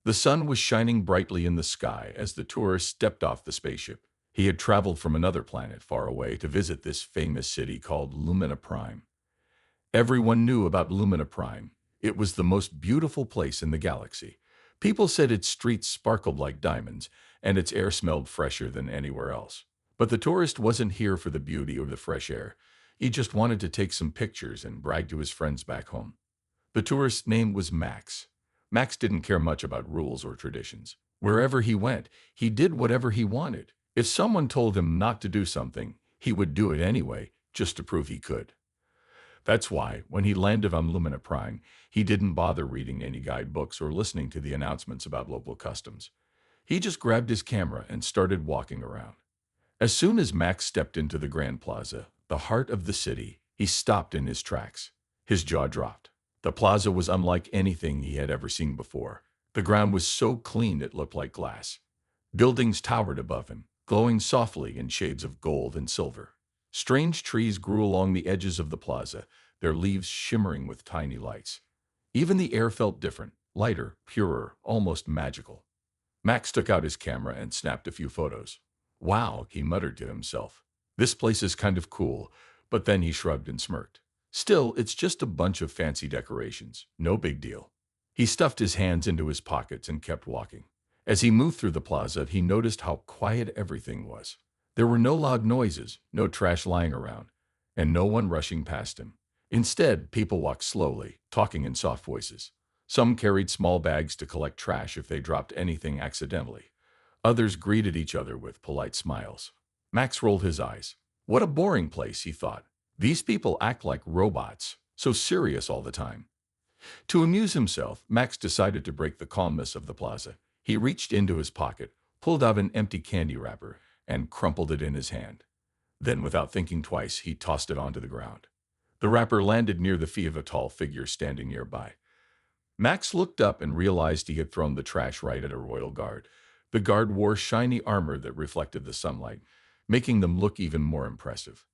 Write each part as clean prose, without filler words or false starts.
The sun was shining brightly in the sky as the tourist stepped off the spaceship. He had traveled from another planet far away to visit this famous city called Lumina Prime. Everyone knew about Lumina Prime. It was the most beautiful place in the galaxy. People said its streets sparkled like diamonds, and its air smelled fresher than anywhere else. But the tourist wasn't here for the beauty or the fresh air. He just wanted to take some pictures and brag to his friends back home. The tourist's name was Max. Max didn't care much about rules or traditions. Wherever he went, he did whatever he wanted. If someone told him not to do something, he would do it anyway, just to prove he could. That's why, when he landed on Lumina Prime, he didn't bother reading any guidebooks or listening to the announcements about local customs. He just grabbed his camera and started walking around. As soon as Max stepped into the Grand Plaza, the heart of the city, he stopped in his tracks. His jaw dropped. The plaza was unlike anything he had ever seen before. The ground was so clean it looked like glass. Buildings towered above him, glowing softly in shades of gold and silver. Strange trees grew along the edges of the plaza, their leaves shimmering with tiny lights. Even the air felt different, lighter, purer, almost magical. Max took out his camera and snapped a few photos. Wow, he muttered to himself. This place is kind of cool, but then he shrugged and smirked. Still, it's just a bunch of fancy decorations. No big deal. He stuffed his hands into his pockets and kept walking. As he moved through the plaza, he noticed how quiet everything was. There were no loud noises, no trash lying around, and no one rushing past him. Instead, people walked slowly, talking in soft voices. Some carried small bags to collect trash if they dropped anything accidentally. Others greeted each other with polite smiles. Max rolled his eyes. What a boring place, he thought. These people act like robots, so serious all the time. To amuse himself, Max decided to break the calmness of the plaza. He reached into his pocket, pulled out an empty candy wrapper, and crumpled it in his hand. Then, without thinking twice, he tossed it onto the ground. The wrapper landed near the feet of a tall figure standing nearby. Max looked up and realized he had thrown the trash right at a royal guard. The guard wore shiny armor that reflected the sunlight, making them look even more impressive.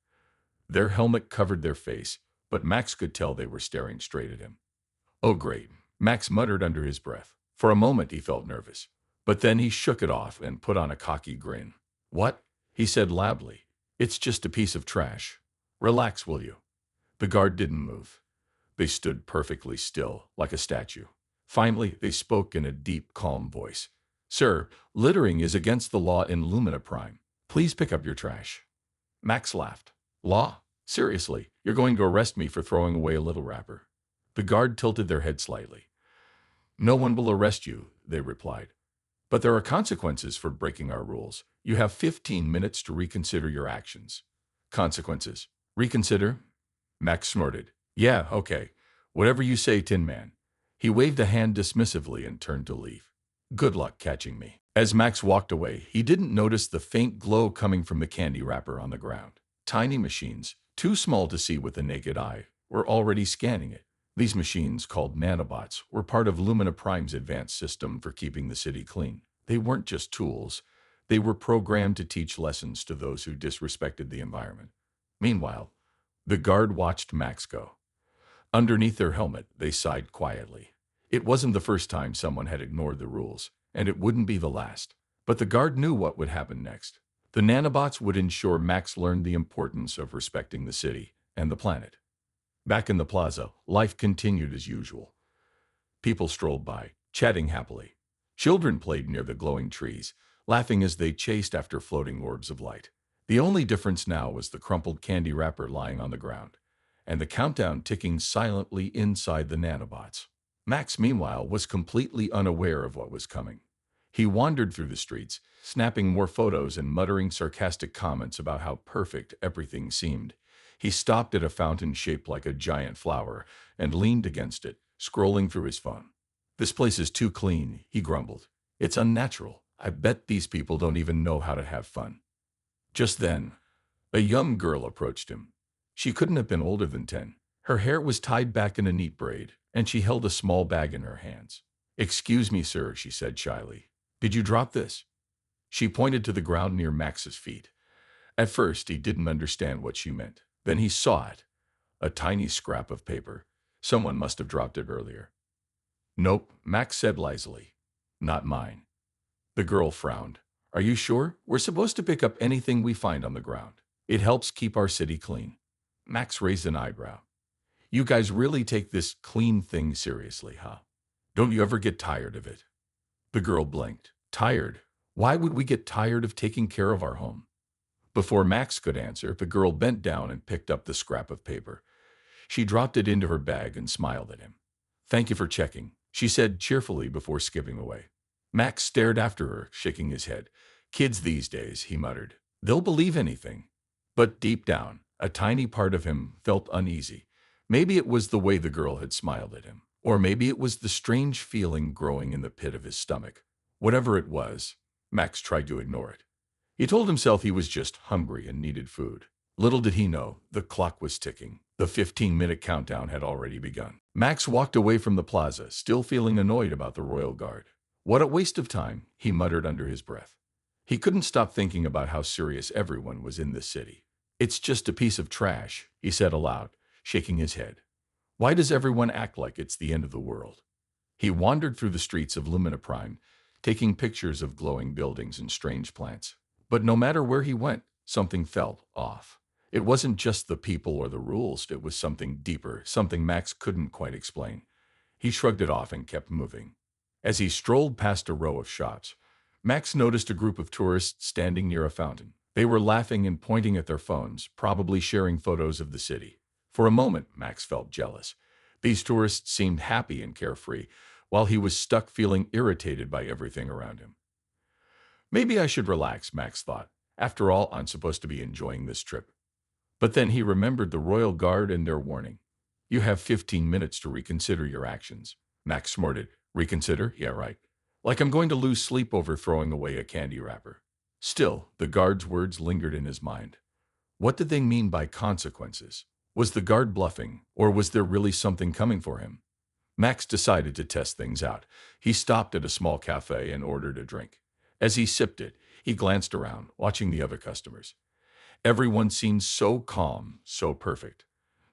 Their helmet covered their face, but Max could tell they were staring straight at him. Oh, great, Max muttered under his breath. For a moment he felt nervous, but then he shook it off and put on a cocky grin. What? He said loudly. It's just a piece of trash. Relax, will you? The guard didn't move. They stood perfectly still, like a statue. Finally, they spoke in a deep, calm voice. Sir, littering is against the law in Lumina Prime. Please pick up your trash. Max laughed. Law? Seriously, you're going to arrest me for throwing away a little wrapper? The guard tilted their head slightly. No one will arrest you, they replied. But there are consequences for breaking our rules. You have 15 minutes to reconsider your actions. Consequences. Reconsider? Max snorted. Yeah, okay. Whatever you say, Tin Man. He waved a hand dismissively and turned to leave. Good luck catching me. As Max walked away, he didn't notice the faint glow coming from the candy wrapper on the ground. Tiny machines, too small to see with the naked eye, were already scanning it. These machines, called nanobots, were part of Lumina Prime's advanced system for keeping the city clean. They weren't just tools. They were programmed to teach lessons to those who disrespected the environment. Meanwhile, the guard watched Max go. Underneath their helmet, they sighed quietly. It wasn't the first time someone had ignored the rules, and it wouldn't be the last. But the guard knew what would happen next. The nanobots would ensure Max learned the importance of respecting the city and the planet. Back in the plaza, life continued as usual. People strolled by, chatting happily. Children played near the glowing trees, laughing as they chased after floating orbs of light. The only difference now was the crumpled candy wrapper lying on the ground, and the countdown ticking silently inside the nanobots. Max, meanwhile, was completely unaware of what was coming. He wandered through the streets, snapping more photos and muttering sarcastic comments about how perfect everything seemed. He stopped at a fountain shaped like a giant flower and leaned against it, scrolling through his phone. This place is too clean, he grumbled. It's unnatural. I bet these people don't even know how to have fun. Just then, a young girl approached him. She couldn't have been older than 10. Her hair was tied back in a neat braid, and she held a small bag in her hands. Excuse me, sir, she said shyly. Did you drop this? She pointed to the ground near Max's feet. At first, he didn't understand what she meant. Then he saw it. A tiny scrap of paper. Someone must have dropped it earlier. Nope, Max said lazily. Not mine. The girl frowned. Are you sure? We're supposed to pick up anything we find on the ground. It helps keep our city clean. Max raised an eyebrow. You guys really take this clean thing seriously, huh? Don't you ever get tired of it? The girl blinked. Tired? Why would we get tired of taking care of our home? Before Max could answer, the girl bent down and picked up the scrap of paper. She dropped it into her bag and smiled at him. Thank you for checking, she said cheerfully before skipping away. Max stared after her, shaking his head. Kids these days, he muttered. They'll believe anything. But deep down, a tiny part of him felt uneasy. Maybe it was the way the girl had smiled at him, or maybe it was the strange feeling growing in the pit of his stomach. Whatever it was, Max tried to ignore it. He told himself he was just hungry and needed food. Little did he know, the clock was ticking. The 15-minute countdown had already begun. Max walked away from the plaza, still feeling annoyed about the Royal Guard. What a waste of time, he muttered under his breath. He couldn't stop thinking about how serious everyone was in this city. It's just a piece of trash, he said aloud, shaking his head. Why does everyone act like it's the end of the world? He wandered through the streets of Lumina Prime, taking pictures of glowing buildings and strange plants. But no matter where he went, something felt off. It wasn't just the people or the rules, it was something deeper, something Max couldn't quite explain. He shrugged it off and kept moving. As he strolled past a row of shops, Max noticed a group of tourists standing near a fountain. They were laughing and pointing at their phones, probably sharing photos of the city. For a moment, Max felt jealous. These tourists seemed happy and carefree, while he was stuck feeling irritated by everything around him. Maybe I should relax, Max thought. After all, I'm supposed to be enjoying this trip. But then he remembered the Royal Guard and their warning. You have 15 minutes to reconsider your actions. Max snorted. Reconsider? Yeah, right. Like I'm going to lose sleep over throwing away a candy wrapper. Still, the guard's words lingered in his mind. What did they mean by consequences? Was the guard bluffing, or was there really something coming for him? Max decided to test things out. He stopped at a small cafe and ordered a drink. As he sipped it, he glanced around, watching the other customers. Everyone seemed so calm, so perfect.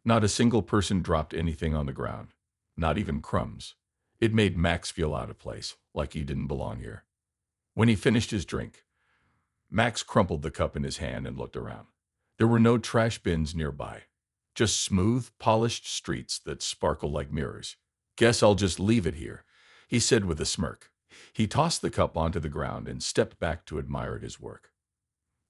Not a single person dropped anything on the ground, not even crumbs. It made Max feel out of place, like he didn't belong here. When he finished his drink, Max crumpled the cup in his hand and looked around. There were no trash bins nearby, just smooth, polished streets that sparkled like mirrors. Guess I'll just leave it here, he said with a smirk. He tossed the cup onto the ground and stepped back to admire his work.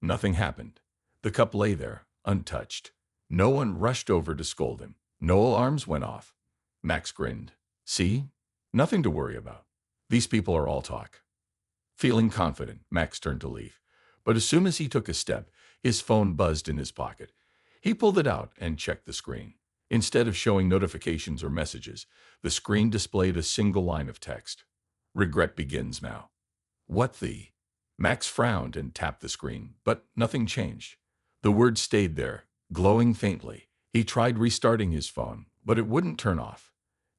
Nothing happened. The cup lay there, untouched. No one rushed over to scold him. No alarms went off. Max grinned. See? Nothing to worry about. These people are all talk. Feeling confident, Max turned to leave. But as soon as he took a step, his phone buzzed in his pocket. He pulled it out and checked the screen. Instead of showing notifications or messages, the screen displayed a single line of text. Regret begins now. What the? Max frowned and tapped the screen, but nothing changed. The words stayed there, glowing faintly. He tried restarting his phone, but it wouldn't turn off.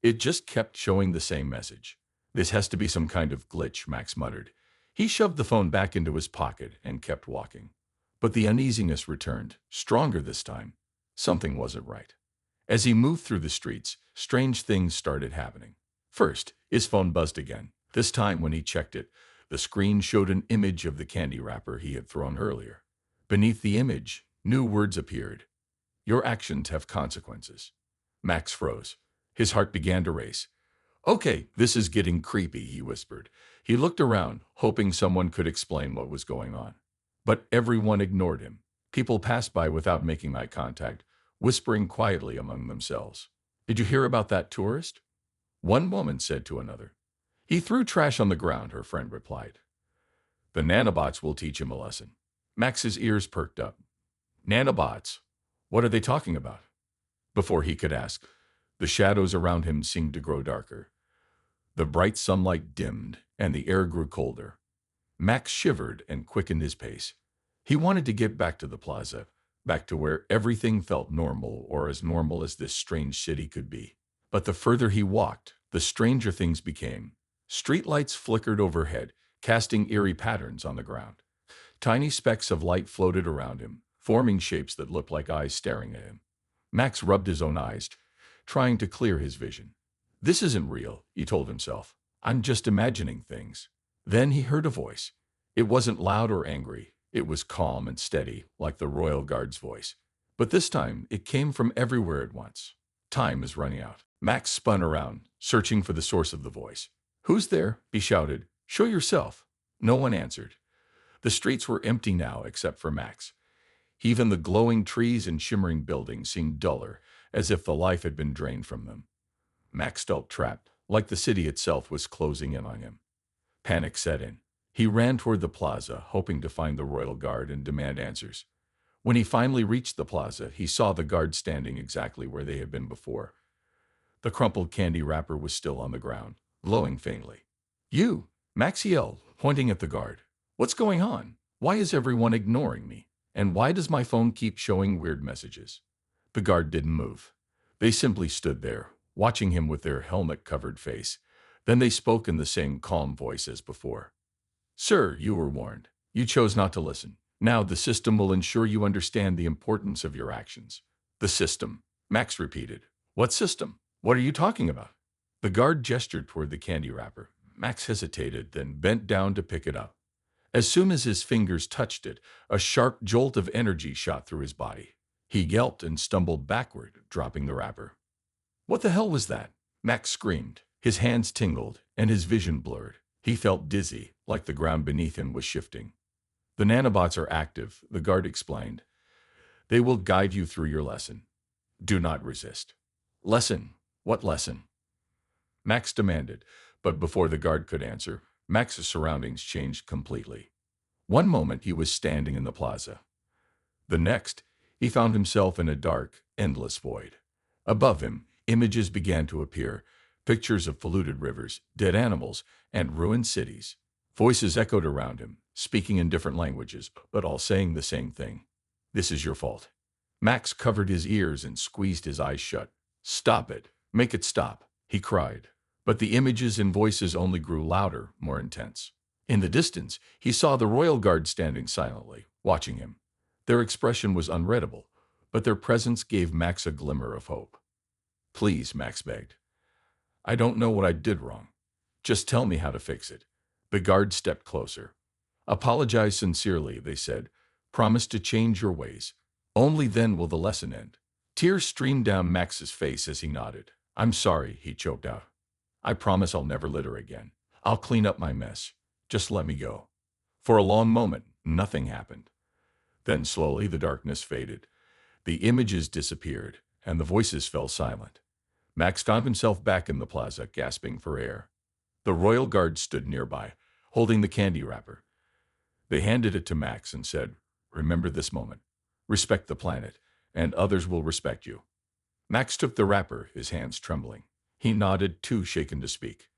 It just kept showing the same message. This has to be some kind of glitch, Max muttered. He shoved the phone back into his pocket and kept walking. But the uneasiness returned, stronger this time. Something wasn't right. As he moved through the streets, strange things started happening. First, his phone buzzed again. This time, when he checked it, the screen showed an image of the candy wrapper he had thrown earlier. Beneath the image, new words appeared. Your actions have consequences. Max froze. His heart began to race. Okay, this is getting creepy, he whispered. He looked around, hoping someone could explain what was going on. But everyone ignored him. People passed by without making eye contact, whispering quietly among themselves. Did you hear about that tourist? One woman said to another. He threw trash on the ground, her friend replied. The nanobots will teach him a lesson. Max's ears perked up. Nanobots? What are they talking about? Before he could ask, the shadows around him seemed to grow darker. The bright sunlight dimmed, and the air grew colder. Max shivered and quickened his pace. He wanted to get back to the plaza, back to where everything felt normal, or as normal as this strange city could be. But the further he walked, the stranger things became. Streetlights flickered overhead, casting eerie patterns on the ground. Tiny specks of light floated around him, forming shapes that looked like eyes staring at him. Max rubbed his own eyes, trying to clear his vision. This isn't real, he told himself. I'm just imagining things. Then he heard a voice. It wasn't loud or angry. It was calm and steady, like the royal guard's voice. But this time, it came from everywhere at once. Time is running out. Max spun around, searching for the source of the voice. Who's there? He shouted. Show yourself. No one answered. The streets were empty now except for Max. Even the glowing trees and shimmering buildings seemed duller, as if the life had been drained from them. Max felt trapped, like the city itself was closing in on him. Panic set in. He ran toward the plaza, hoping to find the royal guard and demand answers. When he finally reached the plaza, he saw the guard standing exactly where they had been before. The crumpled candy wrapper was still on the ground, glowing faintly. You! Max yelled, pointing at the guard. What's going on? Why is everyone ignoring me? And why does my phone keep showing weird messages? The guard didn't move. They simply stood there, watching him with their helmet-covered face. Then they spoke in the same calm voice as before. Sir, you were warned. You chose not to listen. Now the system will ensure you understand the importance of your actions. The system, Max repeated. What system? What are you talking about? The guard gestured toward the candy wrapper. Max hesitated, then bent down to pick it up. As soon as his fingers touched it, a sharp jolt of energy shot through his body. He yelped and stumbled backward, dropping the wrapper. What the hell was that? Max screamed. His hands tingled, and his vision blurred. He felt dizzy, like the ground beneath him was shifting. The nanobots are active, the guard explained. They will guide you through your lesson. Do not resist. Lesson? What lesson? Max demanded, but before the guard could answer, Max's surroundings changed completely. One moment he was standing in the plaza. The next, he found himself in a dark, endless void. Above him, images began to appear, pictures of polluted rivers, dead animals, and ruined cities. Voices echoed around him, speaking in different languages, but all saying the same thing. This is your fault. Max covered his ears and squeezed his eyes shut. Stop it. Make it stop, he cried. But the images and voices only grew louder, more intense. In the distance, he saw the royal guard standing silently, watching him. Their expression was unreadable, but their presence gave Max a glimmer of hope. Please, Max begged. I don't know what I did wrong. Just tell me how to fix it. The guard stepped closer. Apologize sincerely, they said. Promise to change your ways. Only then will the lesson end. Tears streamed down Max's face as he nodded. I'm sorry, he choked out. I promise I'll never litter again. I'll clean up my mess. Just let me go. For a long moment, nothing happened. Then slowly the darkness faded. The images disappeared, and the voices fell silent. Max found himself back in the plaza, gasping for air. The royal guard stood nearby, holding the candy wrapper. They handed it to Max and said, Remember this moment. Respect the planet, and others will respect you. Max took the wrapper, his hands trembling. He nodded, too shaken to speak.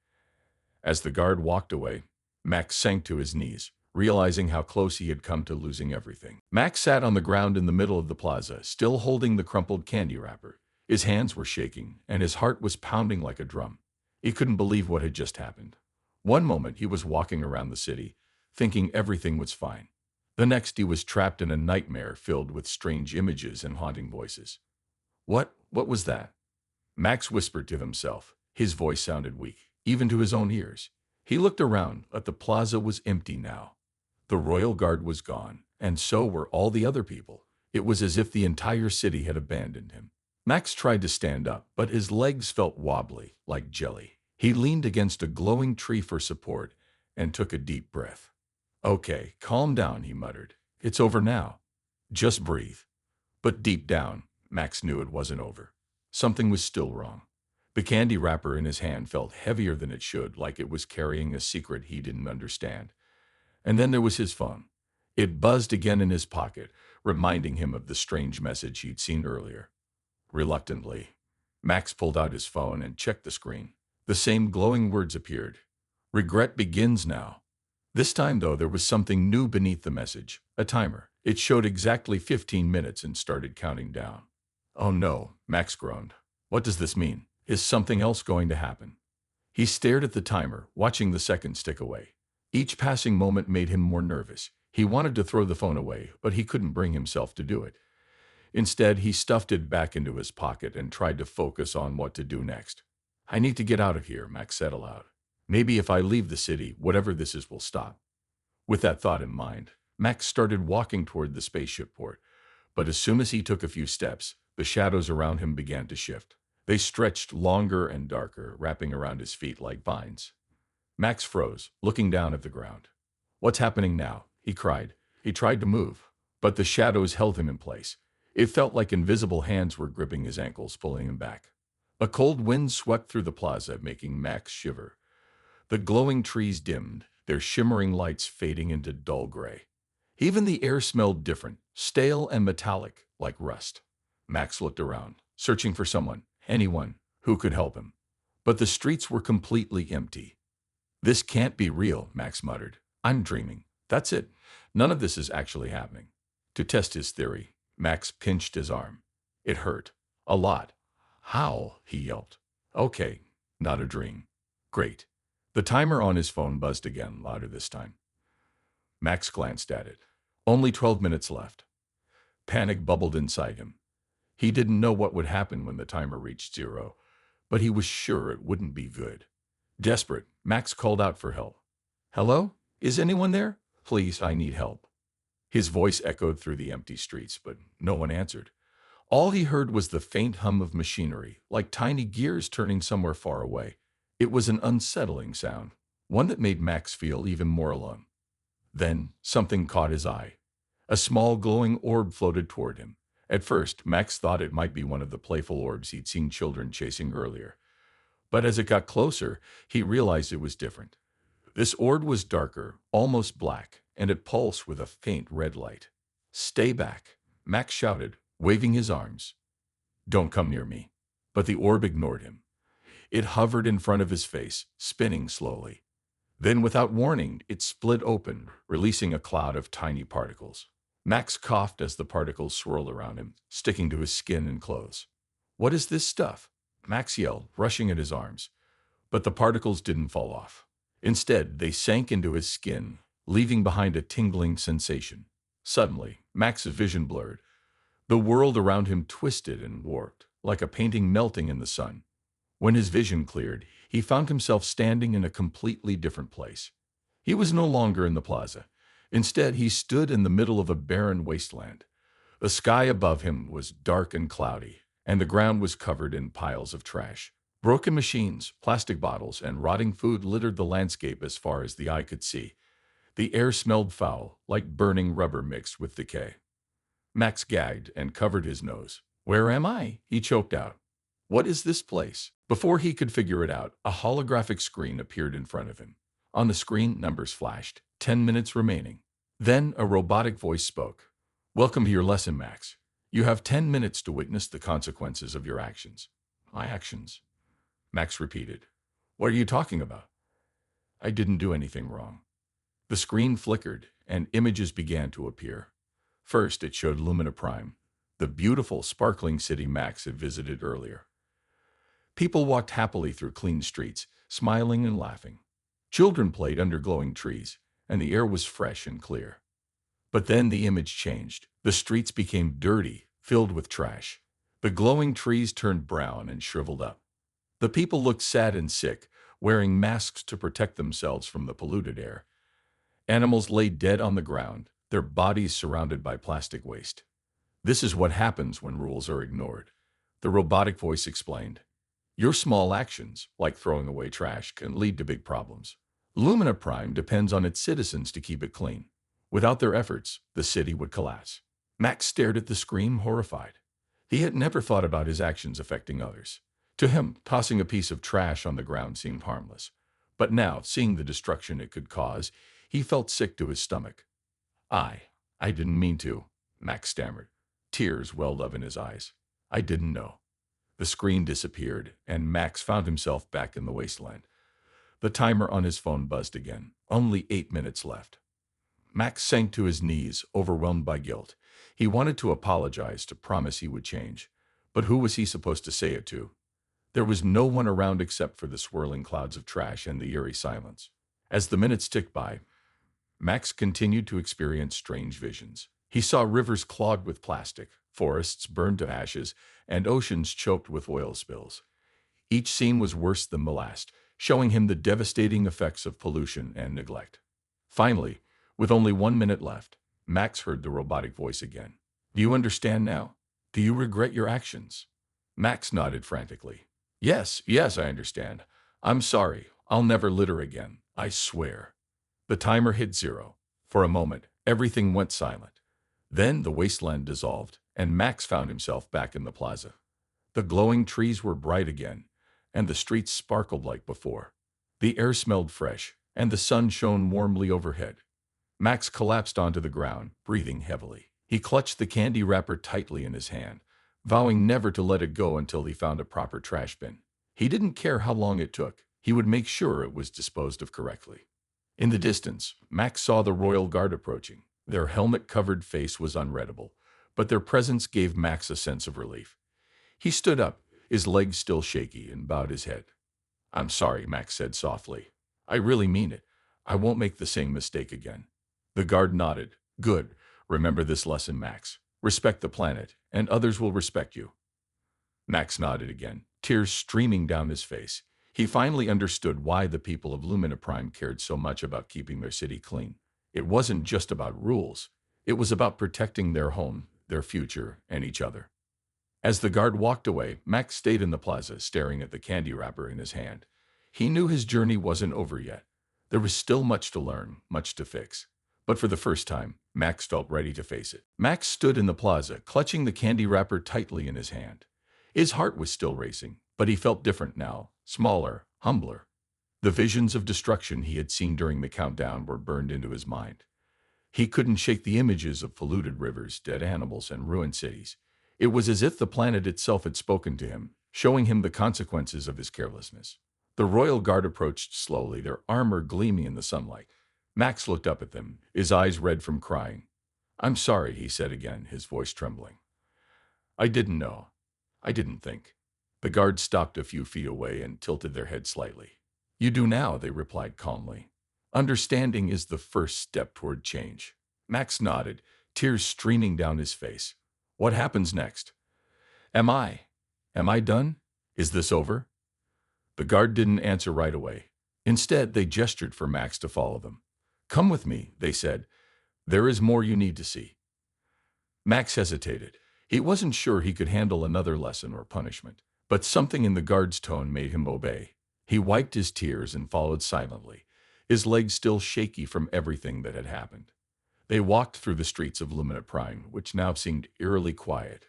As the guard walked away, Max sank to his knees, realizing how close he had come to losing everything. Max sat on the ground in the middle of the plaza, still holding the crumpled candy wrapper. His hands were shaking, and his heart was pounding like a drum. He couldn't believe what had just happened. One moment he was walking around the city, thinking everything was fine. The next he was trapped in a nightmare filled with strange images and haunting voices. What was that? Max whispered to himself. His voice sounded weak, even to his own ears. He looked around, but the plaza was empty now. The royal guard was gone, and so were all the other people. It was as if the entire city had abandoned him. Max tried to stand up, but his legs felt wobbly, like jelly. He leaned against a glowing tree for support and took a deep breath. Okay, calm down, he muttered. It's over now. Just breathe. But deep down, Max knew it wasn't over. Something was still wrong. The candy wrapper in his hand felt heavier than it should, like it was carrying a secret he didn't understand. And then there was his phone. It buzzed again in his pocket, reminding him of the strange message he'd seen earlier. Reluctantly, Max pulled out his phone and checked the screen. The same glowing words appeared. Regret begins now. This time, though, there was something new beneath the message, a timer. It showed exactly 15 minutes and started counting down. Oh no, Max groaned. What does this mean? Is something else going to happen? He stared at the timer, watching the seconds tick away. Each passing moment made him more nervous. He wanted to throw the phone away, but he couldn't bring himself to do it. Instead, he stuffed it back into his pocket and tried to focus on what to do next. I need to get out of here, Max said aloud. Maybe if I leave the city, whatever this is will stop. With that thought in mind, Max started walking toward the spaceship port, but as soon as he took a few steps, the shadows around him began to shift. They stretched longer and darker, wrapping around his feet like vines. Max froze, looking down at the ground. "What's happening now?" he cried. He tried to move, but the shadows held him in place. It felt like invisible hands were gripping his ankles, pulling him back. A cold wind swept through the plaza, making Max shiver. The glowing trees dimmed, their shimmering lights fading into dull gray. Even the air smelled different, stale and metallic, like rust. Max looked around, searching for someone, anyone, who could help him. But the streets were completely empty. "This can't be real," Max muttered. "I'm dreaming. That's it. None of this is actually happening." To test his theory, Max pinched his arm. It hurt. A lot. "How?" he yelped. "Okay, not a dream." "Great." The timer on his phone buzzed again, louder this time. Max glanced at it. Only 12 minutes left. Panic bubbled inside him. He didn't know what would happen when the timer reached zero, but he was sure it wouldn't be good. Desperate, Max called out for help. "Hello? Is anyone there? Please, I need help." His voice echoed through the empty streets, but no one answered. All he heard was the faint hum of machinery, like tiny gears turning somewhere far away. It was an unsettling sound, one that made Max feel even more alone. Then something caught his eye. A small glowing orb floated toward him. At first, Max thought it might be one of the playful orbs he'd seen children chasing earlier. But as it got closer, he realized it was different. This orb was darker, almost black, and it pulsed with a faint red light. "Stay back," Max shouted, waving his arms. "Don't come near me." But the orb ignored him. It hovered in front of his face, spinning slowly. Then, without warning, it split open, releasing a cloud of tiny particles. Max coughed as the particles swirled around him, sticking to his skin and clothes. "What is this stuff?" Max yelled, rushing at his arms. But the particles didn't fall off. Instead, they sank into his skin, leaving behind a tingling sensation. Suddenly, Max's vision blurred. The world around him twisted and warped, like a painting melting in the sun. When his vision cleared, he found himself standing in a completely different place. He was no longer in the plaza. Instead, he stood in the middle of a barren wasteland. The sky above him was dark and cloudy, and the ground was covered in piles of trash. Broken machines, plastic bottles, and rotting food littered the landscape as far as the eye could see. The air smelled foul, like burning rubber mixed with decay. Max gagged and covered his nose. "Where am I?" he choked out. "What is this place?" Before he could figure it out, a holographic screen appeared in front of him. On the screen, numbers flashed. 10 minutes remaining. Then a robotic voice spoke. "Welcome to your lesson, Max. You have 10 minutes to witness the consequences of your actions." "My actions?" Max repeated. "What are you talking about?" "I didn't do anything wrong." The screen flickered, and images began to appear. First, it showed Lumina Prime, the beautiful, sparkling city Max had visited earlier. People walked happily through clean streets, smiling and laughing. Children played under glowing trees, and the air was fresh and clear. But then the image changed. The streets became dirty, filled with trash. The glowing trees turned brown and shriveled up. The people looked sad and sick, wearing masks to protect themselves from the polluted air. Animals lay dead on the ground, their bodies surrounded by plastic waste. "This is what happens when rules are ignored," the robotic voice explained. "Your small actions, like throwing away trash, can lead to big problems. Lumina Prime depends on its citizens to keep it clean. Without their efforts, the city would collapse." Max stared at the screen, horrified. He had never thought about his actions affecting others. To him, tossing a piece of trash on the ground seemed harmless. But now, seeing the destruction it could cause, he felt sick to his stomach. I didn't mean to," Max stammered. Tears welled up in his eyes. "I didn't know." The screen disappeared, and Max found himself back in the wasteland. The timer on his phone buzzed again. Only 8 minutes left. Max sank to his knees, overwhelmed by guilt. He wanted to apologize, to promise he would change. But who was he supposed to say it to? There was no one around except for the swirling clouds of trash and the eerie silence. As the minutes ticked by, Max continued to experience strange visions. He saw rivers clogged with plastic, forests burned to ashes, and oceans choked with oil spills. Each scene was worse than the last, showing him the devastating effects of pollution and neglect. Finally, with only 1 minute left, Max heard the robotic voice again. Do you understand now? Do you regret your actions? Max nodded frantically. Yes, yes, I understand. I'm sorry. I'll never litter again. I swear. The timer hit 0. For a moment, everything went silent. Then the wasteland dissolved, and Max found himself back in the plaza. The glowing trees were bright again, and the streets sparkled like before. The air smelled fresh, and the sun shone warmly overhead. Max collapsed onto the ground, breathing heavily. He clutched the candy wrapper tightly in his hand, vowing never to let it go until he found a proper trash bin. He didn't care how long it took. He would make sure it was disposed of correctly. In the distance, Max saw the royal guard approaching. Their helmet-covered face was unreadable, but their presence gave Max a sense of relief. He stood up, his legs still shaky, and bowed his head. I'm sorry, Max said softly. I really mean it. I won't make the same mistake again. The guard nodded. Good. Remember this lesson, Max. Respect the planet, and others will respect you. Max nodded again, tears streaming down his face. He finally understood why the people of Lumina Prime cared so much about keeping their city clean. It wasn't just about rules. It was about protecting their home, their future, and each other. As the guard walked away, Max stayed in the plaza, staring at the candy wrapper in his hand. He knew his journey wasn't over yet. There was still much to learn, much to fix. But for the first time, Max felt ready to face it. Max stood in the plaza, clutching the candy wrapper tightly in his hand. His heart was still racing, but he felt different now, smaller, humbler. The visions of destruction he had seen during the countdown were burned into his mind. He couldn't shake the images of polluted rivers, dead animals, and ruined cities. It was as if the planet itself had spoken to him, showing him the consequences of his carelessness. The royal guard approached slowly, their armor gleaming in the sunlight. Max looked up at them, his eyes red from crying. I'm sorry, he said again, his voice trembling. I didn't know. I didn't think. The guards stopped a few feet away and tilted their heads slightly. You do now, they replied calmly. Understanding is the first step toward change. Max nodded, tears streaming down his face. What happens next? Am I done? Is this over? The guard didn't answer right away. Instead, they gestured for Max to follow them. Come with me, they said. There is more you need to see. Max hesitated. He wasn't sure he could handle another lesson or punishment, but something in the guard's tone made him obey. He wiped his tears and followed silently, his legs still shaky from everything that had happened. They walked through the streets of Lumina Prime, which now seemed eerily quiet.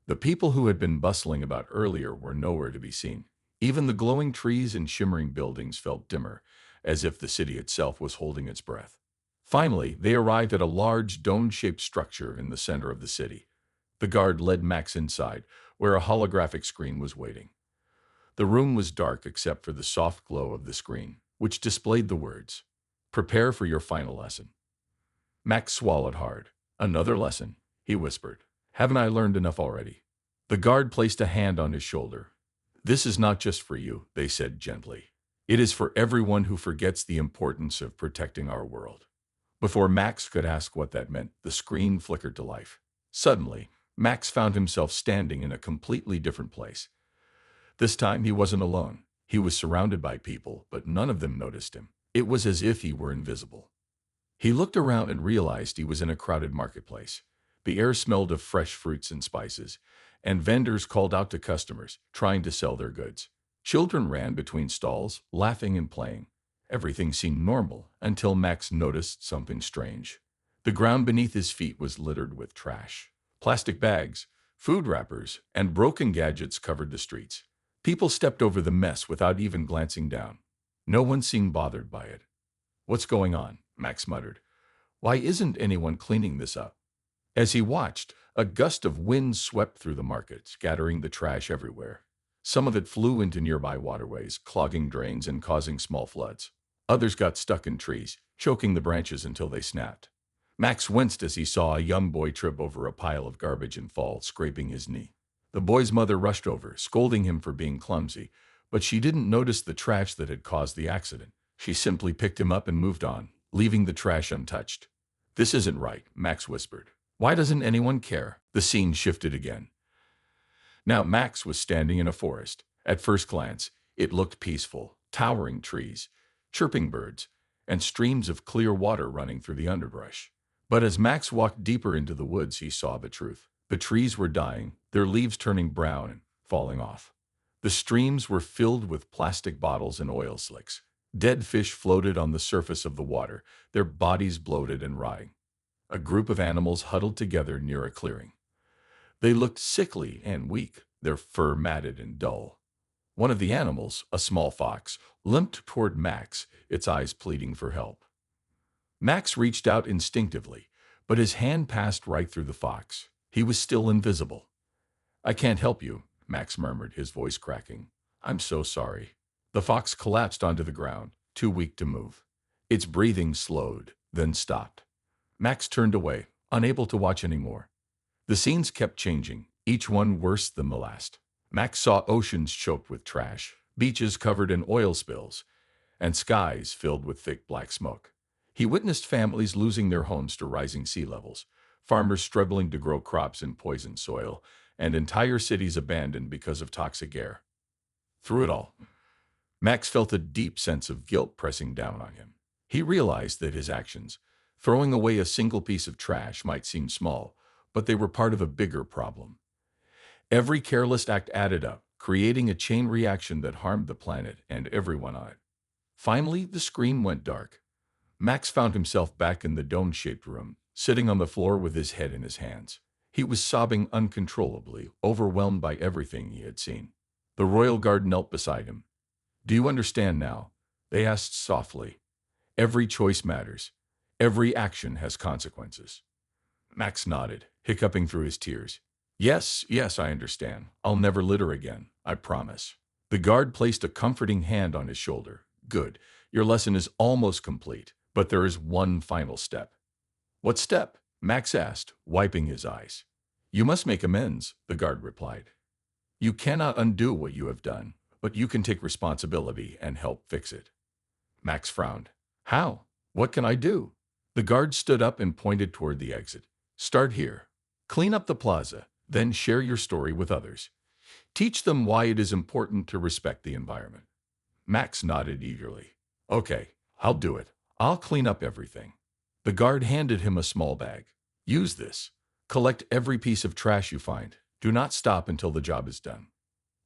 The people who had been bustling about earlier were nowhere to be seen. Even the glowing trees and shimmering buildings felt dimmer, as if the city itself was holding its breath. Finally, they arrived at a large dome-shaped structure in the center of the city. The guard led Max inside, where a holographic screen was waiting. The room was dark except for the soft glow of the screen, which displayed the words, Prepare for your final lesson. Max swallowed hard. Another lesson, he whispered. Haven't I learned enough already? The guard placed a hand on his shoulder. This is not just for you, they said gently. It is for everyone who forgets the importance of protecting our world. Before Max could ask what that meant, the screen flickered to life. Suddenly, Max found himself standing in a completely different place. This time he wasn't alone. He was surrounded by people, but none of them noticed him. It was as if he were invisible. He looked around and realized he was in a crowded marketplace. The air smelled of fresh fruits and spices, and vendors called out to customers, trying to sell their goods. Children ran between stalls, laughing and playing. Everything seemed normal until Max noticed something strange. The ground beneath his feet was littered with trash. Plastic bags, food wrappers, and broken gadgets covered the streets. People stepped over the mess without even glancing down. No one seemed bothered by it. What's going on? Max muttered. Why isn't anyone cleaning this up? As he watched, a gust of wind swept through the market, scattering the trash everywhere. Some of it flew into nearby waterways, clogging drains and causing small floods. Others got stuck in trees, choking the branches until they snapped. Max winced as he saw a young boy trip over a pile of garbage and fall, scraping his knee. The boy's mother rushed over, scolding him for being clumsy, but she didn't notice the trash that had caused the accident. She simply picked him up and moved on, leaving the trash untouched. This isn't right, Max whispered. Why doesn't anyone care? The scene shifted again. Now Max was standing in a forest. At first glance, it looked peaceful. towering trees, chirping birds, and streams of clear water running through the underbrush. But as Max walked deeper into the woods, he saw the truth. The trees were dying, their leaves turning brown and falling off. The streams were filled with plastic bottles and oil slicks. Dead fish floated on the surface of the water, their bodies bloated and rotting. A group of animals huddled together near a clearing. They looked sickly and weak, their fur matted and dull. One of the animals, a small fox, limped toward Max, its eyes pleading for help. Max reached out instinctively, but his hand passed right through the fox. He was still invisible. "I can't help you," Max murmured, his voice cracking. "I'm so sorry." The fox collapsed onto the ground, too weak to move. Its breathing slowed, then stopped. Max turned away, unable to watch anymore. The scenes kept changing, each one worse than the last. Max saw oceans choked with trash, beaches covered in oil spills, and skies filled with thick black smoke. He witnessed families losing their homes to rising sea levels, farmers struggling to grow crops in poisoned soil, and entire cities abandoned because of toxic air. Through it all, Max felt a deep sense of guilt pressing down on him. He realized that his actions, throwing away a single piece of trash, might seem small, but they were part of a bigger problem. Every careless act added up, creating a chain reaction that harmed the planet and everyone on it. Finally, the screen went dark. Max found himself back in the dome-shaped room, sitting on the floor with his head in his hands. He was sobbing uncontrollably, overwhelmed by everything he had seen. The royal guard knelt beside him. "Do you understand now?" they asked softly. "Every choice matters. Every action has consequences." Max nodded, hiccuping through his tears. "Yes, yes, I understand. I'll never litter again, I promise." The guard placed a comforting hand on his shoulder. "Good. Your lesson is almost complete, but there is one final step." "What step?" Max asked, wiping his eyes. "You must make amends," the guard replied. "You cannot undo what you have done, but you can take responsibility and help fix it." Max frowned. "How? What can I do?" The guard stood up and pointed toward the exit. "Start here. Clean up the plaza, then share your story with others. Teach them why it is important to respect the environment." Max nodded eagerly. "Okay, I'll do it. I'll clean up everything." The guard handed him a small bag. "Use this. Collect every piece of trash you find. Do not stop until the job is done."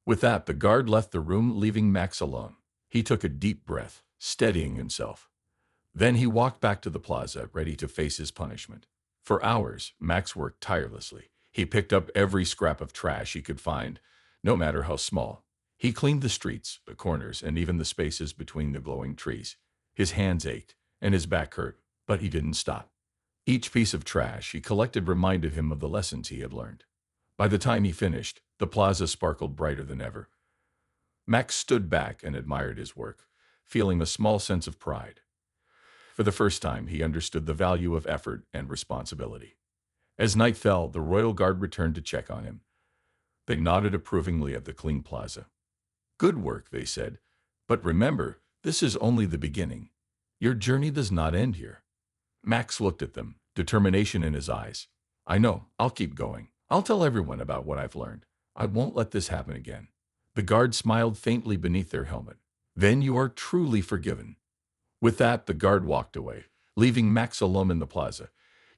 With that, the guard left the room, leaving Max alone. He took a deep breath, steadying himself. Then he walked back to the plaza, ready to face his punishment. For hours, Max worked tirelessly. He picked up every scrap of trash he could find, no matter how small. He cleaned the streets, the corners, and even the spaces between the glowing trees. His hands ached, and his back hurt, but he didn't stop. Each piece of trash he collected reminded him of the lessons he had learned. By the time he finished, the plaza sparkled brighter than ever. Max stood back and admired his work, feeling a small sense of pride. For the first time, he understood the value of effort and responsibility. As night fell, the royal guard returned to check on him. They nodded approvingly at the clean plaza. "Good work," they said. "But remember, this is only the beginning. Your journey does not end here." Max looked at them, determination in his eyes. "I know, I'll keep going. I'll tell everyone about what I've learned. I won't let this happen again." The guard smiled faintly beneath their helmet. "Then you are truly forgiven." With that, the guard walked away, leaving Max alone in the plaza.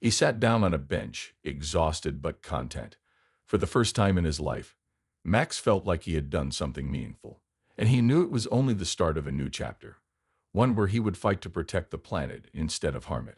He sat down on a bench, exhausted but content. For the first time in his life, Max felt like he had done something meaningful, and he knew it was only the start of a new chapter, one where he would fight to protect the planet instead of harm it.